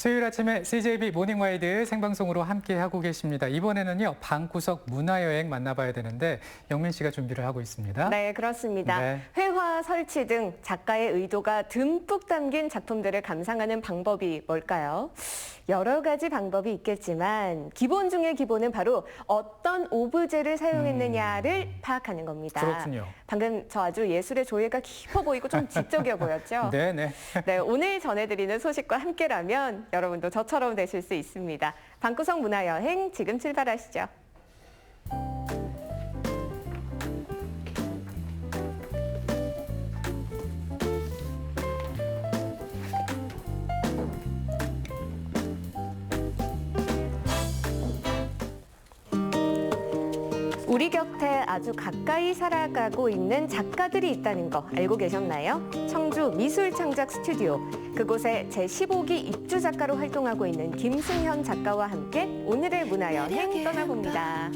수요일 아침에 CJB 모닝와이드 생방송으로 함께하고 계십니다. 이번에는요, 방구석 문화여행 만나봐야 되는데 영민 씨가 준비를 하고 있습니다. 네, 그렇습니다. 네. 회화, 설치 등 작가의 의도가 듬뿍 담긴 작품들을 감상하는 방법이 뭘까요? 여러 가지 방법이 있겠지만 기본 중의 기본은 바로 어떤 오브제를 사용했느냐를 파악하는 겁니다. 그렇군요. 방금 저 아주 예술의 조예가 깊어 보이고 좀 지적이어 보였죠? 네네. 네, 오늘 전해드리는 소식과 함께라면 여러분도 저처럼 되실 수 있습니다. 방구석 문화여행 지금 출발하시죠. 우리 곁에 아주 가까이 살아가고 있는 작가들이 있다는 거 알고 계셨나요? 청주 미술창작 스튜디오. 그곳에 제15기 입주 작가로 활동하고 있는 김승현 작가와 함께 오늘의 문화여행 떠나봅니다.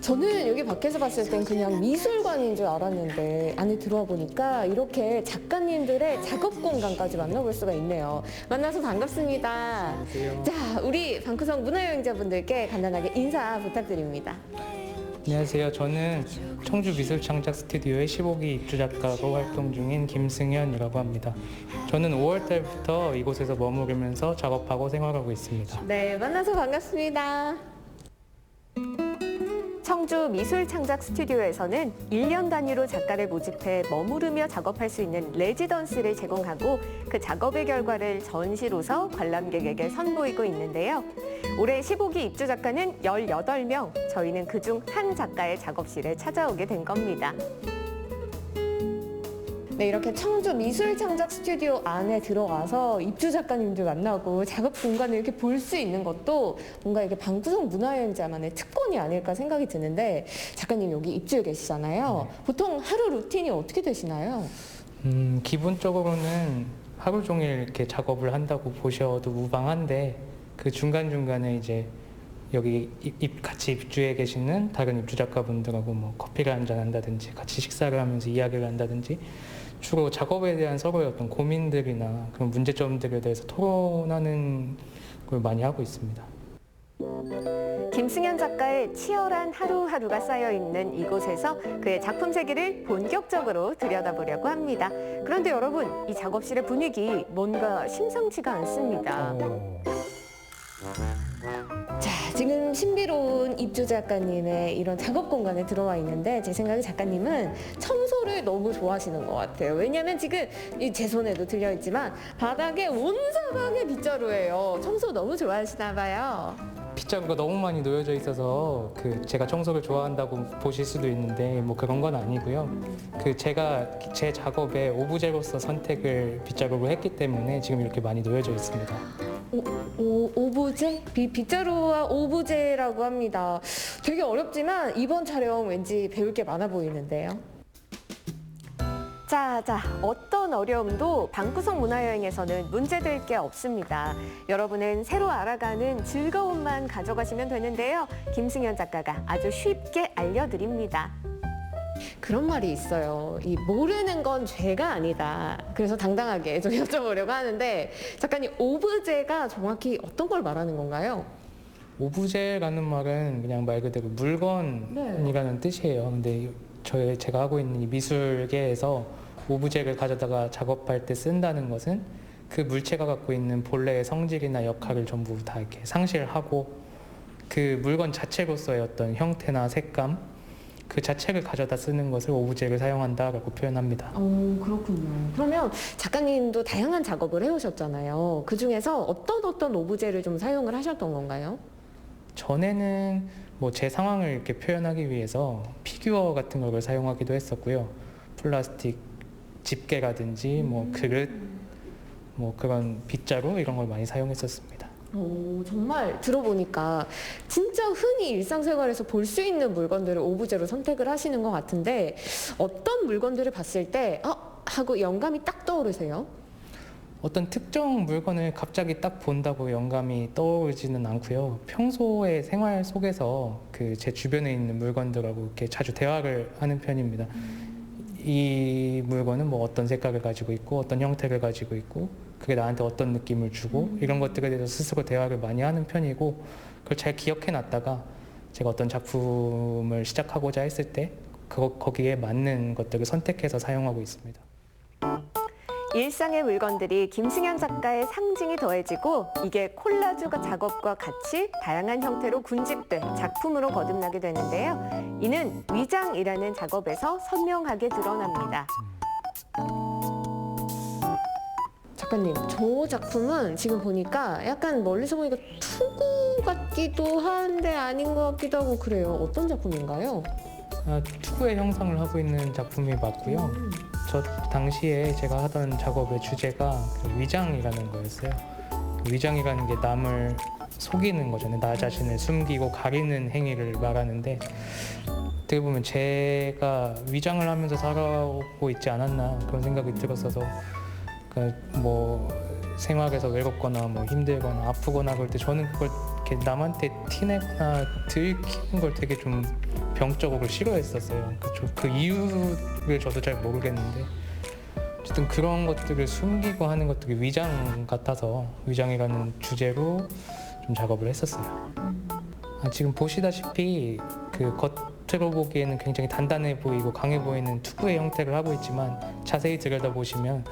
저는 여기 밖에서 봤을 땐 그냥 미술관인 줄 알았는데 안에 들어와 보니까 이렇게 작가님들의 작업 공간까지 만나볼 수가 있네요. 만나서 반갑습니다. 안녕하세요. 자, 우리 방구석 문화여행자분들께 간단하게 인사 부탁드립니다. 안녕하세요. 저는 청주 미술창작 스튜디오의 15기 입주 작가로 활동 중인 김승현이라고 합니다. 저는 5월 달부터 이곳에서 머무르면서 작업하고 생활하고 있습니다. 네, 만나서 반갑습니다. 청주 미술창작 스튜디오에서는 1년 단위로 작가를 모집해 머무르며 작업할 수 있는 레지던스를 제공하고 그 작업의 결과를 전시로서 관람객에게 선보이고 있는데요. 올해 15기 입주 작가는 18명, 저희는 그중 한 작가의 작업실에 찾아오게 된 겁니다. 네, 이렇게 청주 미술창작 스튜디오 안에 들어가서 입주 작가님들 만나고 작업 공간을 이렇게 볼 수 있는 것도 뭔가 이게 방구석 문화여행자만의 특권이 아닐까 생각이 드는데 작가님 여기 입주해 계시잖아요. 보통 하루 루틴이 어떻게 되시나요? 기본적으로는 하루 종일 이렇게 작업을 한다고 보셔도 무방한데 그 중간중간에 이제 여기 같이 입주해 계시는 다른 입주 작가분들하고 뭐 커피를 한잔 한다든지 같이 식사를 하면서 이야기를 한다든지 주로 작업에 대한 서로의 어떤 고민들이나 그런 문제점들에 대해서 토론하는 걸 많이 하고 있습니다. 김승현 작가의 치열한 하루하루가 쌓여있는 이곳에서 그의 작품 세계를 본격적으로 들여다보려고 합니다. 그런데 여러분, 이 작업실의 분위기 뭔가 심상치가 않습니다. 자, 지금 신비로운 입주 작가님의 이런 작업 공간에 들어와 있는데 제 생각에 작가님은 청소를 너무 좋아하시는 것 같아요. 왜냐하면 지금 제 손에도 들려있지만 바닥에 온 사방에 빗자루예요. 청소 너무 좋아하시나 봐요. 빗자루가 너무 많이 놓여져 있어서 제가 청소를 좋아한다고 보실 수도 있는데 뭐 그런 건 아니고요. 제가 제 작업에 오브제로서 선택을 빗자루로 했기 때문에 지금 이렇게 많이 놓여져 있습니다. 오브제? 빗자루와 오브제라고 합니다. 되게 어렵지만 이번 촬영 왠지 배울 게 많아 보이는데요. 자, 어떤 어려움도 방구석 문화여행에서는 문제될 게 없습니다. 여러분은 새로 알아가는 즐거움만 가져가시면 되는데요. 김승현 작가가 아주 쉽게 알려드립니다. 그런 말이 있어요. 이 모르는 건 죄가 아니다. 그래서 당당하게 좀 여쭤보려고 하는데 작가님, 오브제가 정확히 어떤 걸 말하는 건가요? 오브제라는 말은 그냥 말 그대로 물건이라는 뜻이에요. 근데 제가 하고 있는 이 미술계에서 오브제를 가져다가 작업할 때 쓴다는 것은 그 물체가 갖고 있는 본래의 성질이나 역할을 전부 다 이렇게 상실하고 그 물건 자체로서의 어떤 형태나 색감 그 자체를 가져다 쓰는 것을 오브제를 사용한다라고 표현합니다. 그렇군요. 그러면 작가님도 다양한 작업을 해오셨잖아요. 그 중에서 어떤 오브제를 좀 사용을 하셨던 건가요? 전에는 뭐 제 상황을 이렇게 표현하기 위해서 피규어 같은 걸 사용하기도 했었고요. 플라스틱 집게라든지 뭐 그릇, 뭐 그런 빗자루 이런 걸 많이 사용했었습니다. 정말 들어보니까 진짜 흔히 일상생활에서 볼 수 있는 물건들을 오브제로 선택을 하시는 것 같은데 어떤 물건들을 봤을 때 하고 영감이 딱 떠오르세요? 어떤 특정 물건을 갑자기 딱 본다고 영감이 떠오르지는 않고요. 평소의 생활 속에서 제 주변에 있는 물건들하고 이렇게 자주 대화를 하는 편입니다. 이 물건은 뭐 어떤 색깔을 가지고 있고 어떤 형태를 가지고 있고 그게 나한테 어떤 느낌을 주고 이런 것들에 대해서 스스로 대화를 많이 하는 편이고 그걸 잘 기억해 놨다가 제가 어떤 작품을 시작하고자 했을 때 거기에 맞는 것들을 선택해서 사용하고 있습니다. 일상의 물건들이 김승현 작가의 상징이 더해지고 이게 콜라주 작업과 같이 다양한 형태로 군집돼 작품으로 거듭나게 되는데요. 이는 위장이라는 작업에서 선명하게 드러납니다. 작가님, 저 작품은 지금 보니까 약간 멀리서 보니까 투구 같기도 한데 아닌 것 같기도 하고 그래요. 어떤 작품인가요? 투구의 형상을 하고 있는 작품이 맞고요. 저 당시에 제가 하던 작업의 주제가 그 위장이라는 거였어요. 위장이라는 게 남을 속이는 거잖아요. 나 자신을 숨기고 가리는 행위를 말하는데 어떻게 보면 제가 위장을 하면서 살아오고 있지 않았나 그런 생각이 들었어서 뭐 생활에서 외롭거나 뭐 힘들거나 아프거나 그럴 때 저는 그걸 이렇게 남한테 티내거나 들키는 걸 되게 좀 병적으로 싫어했었어요. 그 이유를 저도 잘 모르겠는데 어쨌든 그런 것들을 숨기고 하는 것들이 위장 같아서 위장이라는 주제로 좀 작업을 했었어요. 지금 보시다시피 그 겉으로 보기에는 굉장히 단단해 보이고 강해 보이는 투구의 형태를 하고 있지만 자세히 들여다보시면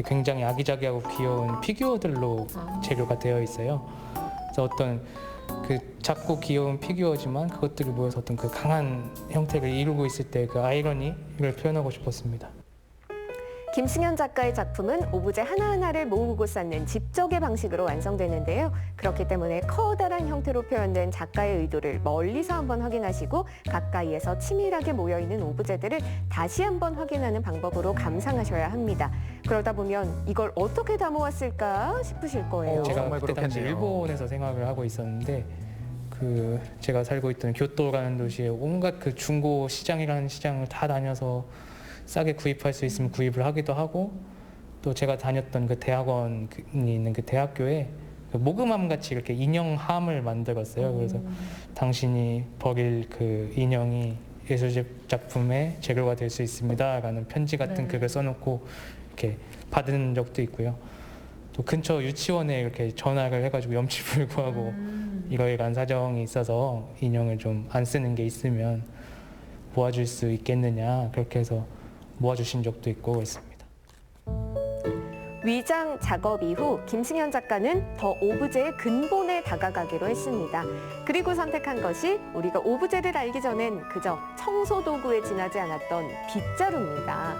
굉장히 아기자기하고 귀여운 피규어들로 재료가 되어 있어요. 그래서 어떤 그 작고 귀여운 피규어지만 그것들이 모여서 어떤 그 강한 형태를 이루고 있을 때 그 아이러니를 표현하고 싶었습니다. 김승현 작가의 작품은 오브제 하나하나를 모으고 쌓는 집적의 방식으로 완성되는데요. 그렇기 때문에 커다란 형태로 표현된 작가의 의도를 멀리서 한번 확인하시고 가까이에서 치밀하게 모여있는 오브제들을 다시 한번 확인하는 방법으로 감상하셔야 합니다. 그러다 보면 이걸 어떻게 담아왔을까 싶으실 거예요. 제가 정말 그때 당시 그렇겠네요. 일본에서 생활을 하고 있었는데 그 제가 살고 있던 교토라는 도시에 온갖 그 중고 시장이라는 시장을 다 다녀서 싸게 구입할 수 있으면 구입을 하기도 하고 또 제가 다녔던 그 대학원이 있는 그 대학교에 그 모금함 같이 이렇게 인형함을 만들었어요. 그래서 당신이 버릴 그 인형이 예술 작품의 재료가 될 수 있습니다라는 편지 같은 글을 써놓고 이렇게 받은 적도 있고요. 또 근처 유치원에 이렇게 전화를 해가지고 염치불구하고 이러이러한 사정이 있어서 인형을 좀 안 쓰는 게 있으면 모아줄 수 있겠느냐 그렇게 해서 모아주신 적도 있고 그렇습니다. 위장 작업 이후 김승현 작가는 더 오브제의 근본에 다가가기로 했습니다. 그리고 선택한 것이 우리가 오브제를 알기 전엔 그저 청소 도구에 지나지 않았던 빗자루입니다.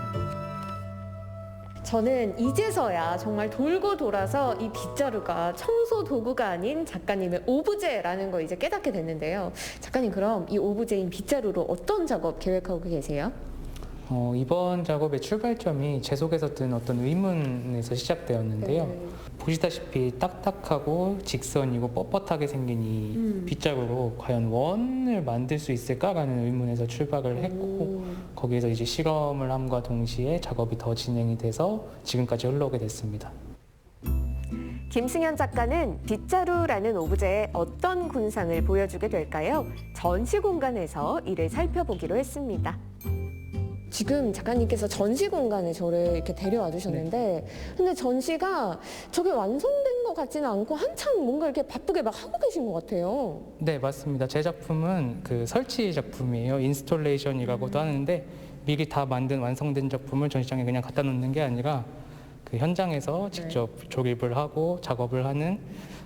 저는 이제서야 정말 돌고 돌아서 이 빗자루가 청소 도구가 아닌 작가님의 오브제라는 걸 이제 깨닫게 됐는데요. 작가님, 그럼 이 오브제인 빗자루로 어떤 작업 계획하고 계세요? 이번 작업의 출발점이 제 속에서 든 어떤 의문에서 시작되었는데요. 보시다시피 딱딱하고 직선이고 뻣뻣하게 생긴 이 빗자루로 과연 원을 만들 수 있을까라는 의문에서 출발을 했고 거기에서 이제 실험을 함과 동시에 작업이 더 진행이 돼서 지금까지 흘러오게 됐습니다. 김승현 작가는 빗자루라는 오브제에 어떤 군상을 보여주게 될까요? 전시 공간에서 이를 살펴보기로 했습니다. 지금 작가님께서 전시 공간에 저를 이렇게 데려와 주셨는데 근데 전시가 저게 완성된 것 같지는 않고 한참 뭔가 이렇게 바쁘게 막 하고 계신 것 같아요. 네, 맞습니다. 제 작품은 그 설치 작품이에요. 인스톨레이션이라고도 하는데 미리 다 만든 완성된 작품을 전시장에 그냥 갖다 놓는 게 아니라 그 현장에서 직접 조립을 하고 작업을 하는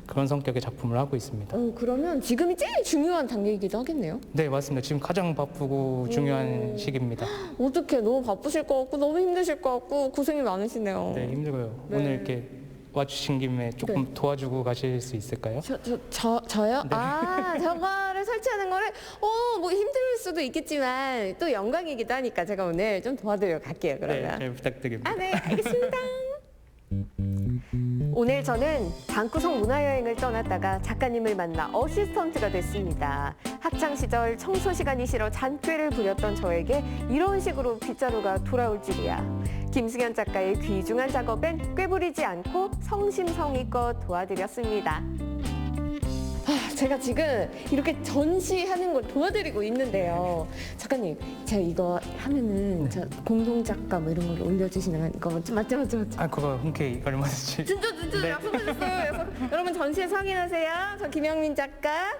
그런 성격의 작품을 하고 있습니다. 그러면 지금이 제일 중요한 단계이기도 하겠네요. 네, 맞습니다. 지금 가장 바쁘고 중요한 시기입니다. 어떡해, 너무 바쁘실 것 같고 너무 힘드실 것 같고 고생이 많으시네요. 네, 힘들어요. 네. 오늘 이렇게 와주신 김에 조금 네. 도와주고 가실 수 있을까요? 저요? 아, 저거를 설치하는 거를 뭐 힘들 수도 있겠지만 또 영광이기도 하니까 제가 오늘 좀 도와드려 갈게요, 그러면. 네, 잘 부탁드립니다. 네, 알겠습니다. 오늘 저는 방구석 문화여행을 떠났다가 작가님을 만나 어시스턴트가 됐습니다. 학창시절 청소 시간이 싫어 잔꾀를 부렸던 저에게 이런 식으로 빗자루가 돌아올 줄이야. 김승현 작가의 귀중한 작업엔 꾀부리지 않고 성심성의껏 도와드렸습니다. 제가 지금 이렇게 전시하는 걸 도와드리고 있는데요. 작가님, 제가 이거 하면은 네. 저 공동 작가 뭐 이런 걸 올려주시는 거 맞죠? 아, 그거 흔쾌히 얼마든지. 진짜 네. 약속하셨어요. 여러분 전시에서 확인하세요. 저 김영민 작가.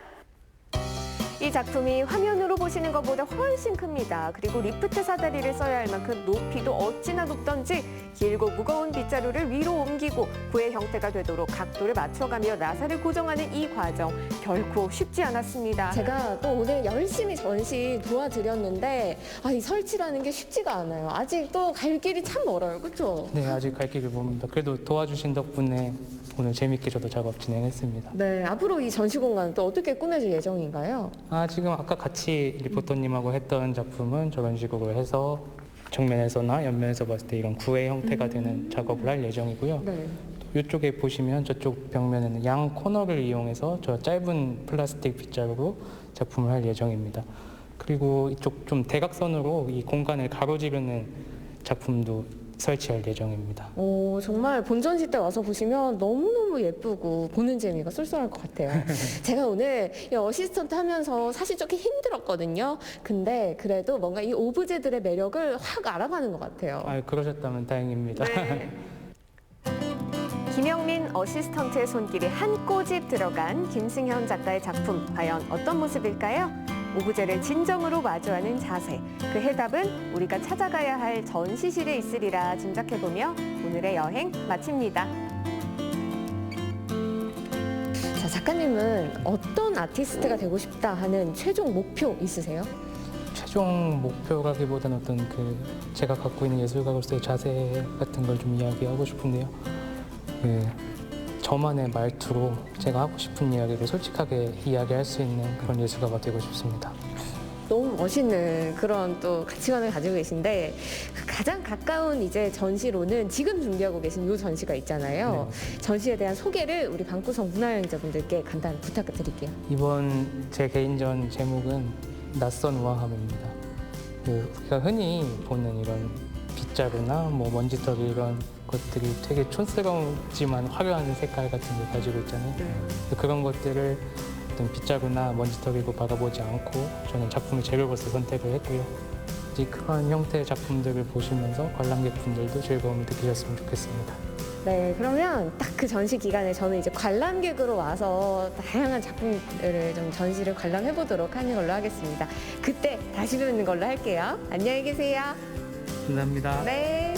이 작품이 화면으로 보시는 것보다 훨씬 큽니다. 그리고 리프트 사다리를 써야 할 만큼 높이도 어찌나 높던지 길고 무거운 빗자루를 위로 옮기고 구의 형태가 되도록 각도를 맞춰가며 나사를 고정하는 이 과정 결코 쉽지 않았습니다. 제가 또 오늘 열심히 전시 도와드렸는데 이 설치라는 게 쉽지가 않아요. 아직 또 갈 길이 참 멀어요. 그렇죠? 네, 아직 갈 길을 봅니다. 그래도 도와주신 덕분에 오늘 재밌게 저도 작업 진행했습니다. 네, 앞으로 이 전시 공간은 또 어떻게 꾸며질 예정인가요? 지금 아까 같이 리포터님하고 했던 작품은 저런 식으로 해서 정면에서나 옆면에서 봤을 때 이런 구의 형태가 되는 작업을 할 예정이고요. 네. 이쪽에 보시면 저쪽 벽면에는 양 코너를 이용해서 저 짧은 플라스틱 빗자루로 작품을 할 예정입니다. 그리고 이쪽 좀 대각선으로 이 공간을 가로지르는 작품도 설치할 예정입니다. 오, 정말 본전시 때 와서 보시면 너무너무 예쁘고 보는 재미가 쏠쏠할 것 같아요. 제가 오늘 이 어시스턴트 하면서 사실 조금 힘들었거든요. 근데 그래도 뭔가 이 오브제들의 매력을 확 알아가는 것 같아요. 그러셨다면 다행입니다. 네. 김영민 어시스턴트의 손길이 한 꼬집 들어간 김승현 작가의 작품 과연 어떤 모습일까요? 오브제를 진정으로 마주하는 자세, 그 해답은 우리가 찾아가야 할 전시실에 있으리라 짐작해보며 오늘의 여행 마칩니다. 자, 작가님은 어떤 아티스트가 되고 싶다 하는 최종 목표 있으세요? 최종 목표라기보다는 어떤 제가 갖고 있는 예술가로서의 자세 같은 걸 좀 이야기하고 싶은데요. 저만의 말투로 제가 하고 싶은 이야기를 솔직하게 이야기할 수 있는 그런 예술가가 되고 싶습니다. 너무 멋있는 그런 또 가치관을 가지고 계신데 가장 가까운 이제 전시로는 지금 준비하고 계신 이 전시가 있잖아요. 전시에 대한 소개를 우리 방구석 문화여행자분들께 간단히 부탁드릴게요. 이번 제 개인전 제목은 낯선 우아함입니다. 우리가 흔히 보는 이런 빗자루나 뭐 먼지털이 이런 것들이 되게 촌스러우지만 화려한 색깔 같은 걸 가지고 있잖아요. 그런 것들을 어떤 빗자루나 먼지털이로 바라보지 않고 저는 작품의 재료로서 선택을 했고요. 이제 그런 형태의 작품들을 보시면서 관람객분들도 즐거움을 느끼셨으면 좋겠습니다. 네, 그러면 딱 그 전시 기간에 저는 이제 관람객으로 와서 다양한 작품들을 좀 전시를 관람해 보도록 하는 걸로 하겠습니다. 그때 다시 뵙는 걸로 할게요. 안녕히 계세요. 감사합니다. 네.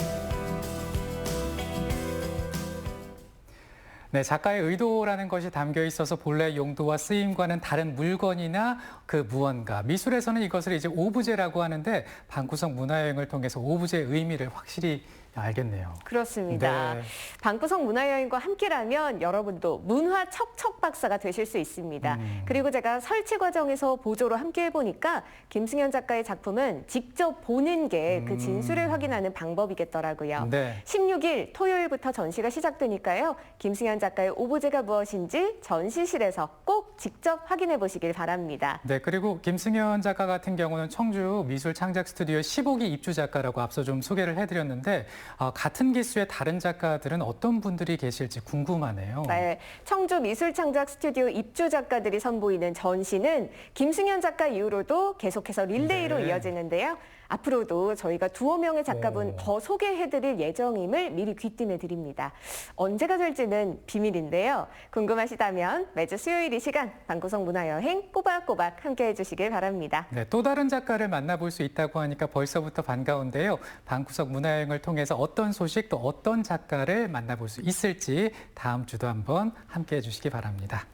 네, 작가의 의도라는 것이 담겨 있어서 본래 용도와 쓰임과는 다른 물건이나 그 무언가. 미술에서는 이것을 이제 오브제라고 하는데 방구석 문화여행을 통해서 오브제의 의미를 확실히 알겠네요. 그렇습니다. 네. 방구석 문화여행과 함께라면 여러분도 문화 척척 박사가 되실 수 있습니다. 그리고 제가 설치 과정에서 보조로 함께 해보니까 김승현 작가의 작품은 직접 보는 게 그 진술을 확인하는 방법이겠더라고요. 네. 16일 토요일부터 전시가 시작되니까요. 김승현 작가의 오브제가 무엇인지 전시실에서 꼭 직접 확인해 보시길 바랍니다. 네, 그리고 김승현 작가 같은 경우는 청주 미술창작 스튜디오 15기 입주 작가라고 앞서 좀 소개를 해드렸는데 같은 기수의 다른 작가들은 어떤 분들이 계실지 궁금하네요. 네, 청주 미술창작 스튜디오 입주 작가들이 선보이는 전시는 김승현 작가 이후로도 계속해서 릴레이로 네. 이어지는데요. 앞으로도 저희가 두어 명의 작가분 더 소개해드릴 예정임을 미리 귀띔해 드립니다. 언제가 될지는 비밀인데요. 궁금하시다면 매주 수요일 이 시간 방구석 문화여행 꼬박꼬박 함께해 주시길 바랍니다. 네, 또 다른 작가를 만나볼 수 있다고 하니까 벌써부터 반가운데요. 방구석 문화여행을 통해서 어떤 소식 또 어떤 작가를 만나볼 수 있을지 다음 주도 한번 함께해 주시기 바랍니다.